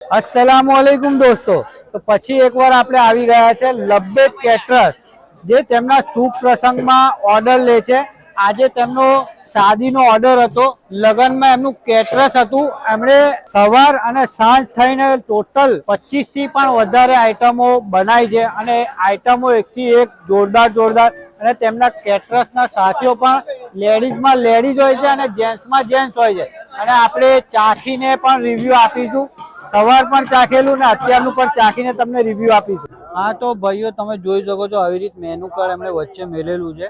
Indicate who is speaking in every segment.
Speaker 1: अस्सलामुअलैकुम दोस्तों। तो पछी एक बार आपणे आवी गया छे लब्बेक केटरर्स जे तेमना शुभ प्रसंगमां ऑर्डर ले छे। आजे तेमनो शादीनो ऑर्डर हतो, लग्નમાં એમનું કેટરસ હતું। એમણે સવાર અને સાંજ થઈને ટોટલ 25 થી પણ વધારે આઈટમો બનાવી છે અને આઈટમો એકથી એક જોરદાર અને તેમના કેટરસના સાથીઓ પણ લેડીઝમાં લેડીઝ હોય છે અને જેન્ટ્સમાં જેન્ટ્સ હોય છે અને આપણે ચાખીને પણ રિવ્યુ આપીશું। સવાર પણ ચાખેલું ને અત્યારનું પણ ચાખીને તમને રિવ્યુ આપીશું। हाँ तो भाईओ તમે જોઈ શકો છો આવી રીત મેનુ કાર્ડ એમણે વચ્ચે મેલેલું છે।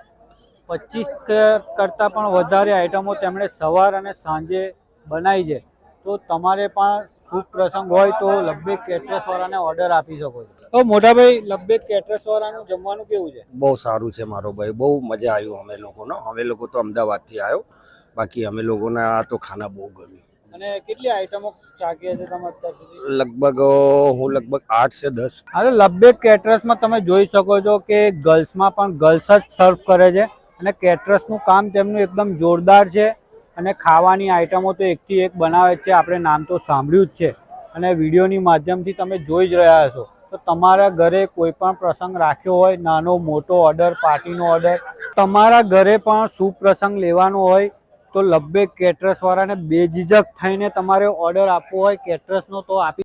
Speaker 1: 25 કરતાં પણ વધારે આઈટમો તેમણે સવાર અને સાંજે બનાવી છે। તો તમારે પણ શુભ પ્રસંગ હોય તો લબ્બેક કેટરર્સ વાળાને ઓર્ડર આપી શકો છો। તો મોટા ભાઈ લબ્બેક કેટરર્સ વાળાનું જમવાનું કેવું છે?
Speaker 2: બહુ સારું છે મારો ભાઈ, બહુ મજા આવ્યું અમે લોકોનો। અમે લોકો તો અમદાવાદથી આવ્યો, બાકી અમે લોકોને આ તો ખાના બહુ ગમ્યું।
Speaker 1: અને કેટલી આઈટમો ચાખી હશે તમે અત્યાર સુધી?
Speaker 2: લગભગ હું 8 से 10।
Speaker 1: હવે લબ્બેક કેટરર્સમાં તમે જોઈ શકો છો કે ગર્લ્સમાં પણ ગર્લ્સ જ સર્વ કરે છે અને કેટરર્સનું કામ તેમનું એકદમ જોરદાર છે અને ખાવાની આઈટમો તો એકથી એક બનાવે છે। આપણે નામ તો સાંભળ્યું જ છે અને વિડીયોની માધ્યમથી તમે જોઈ જ રહ્યા છો। તો તમારા ઘરે કોઈ પણ પ્રસંગ રાખ્યો હોય, નાનો મોટો ઓર્ડર, પાર્ટીનો ઓર્ડર, તમારા ઘરે પણ શુભ પ્રસંગ લેવાનો હોય તો લબ્બેક કેટરર્સ વાળાને બેઝિઝક થઈને તમારે ઓર્ડર આપવો હોય કેટરર્સનો તો આપી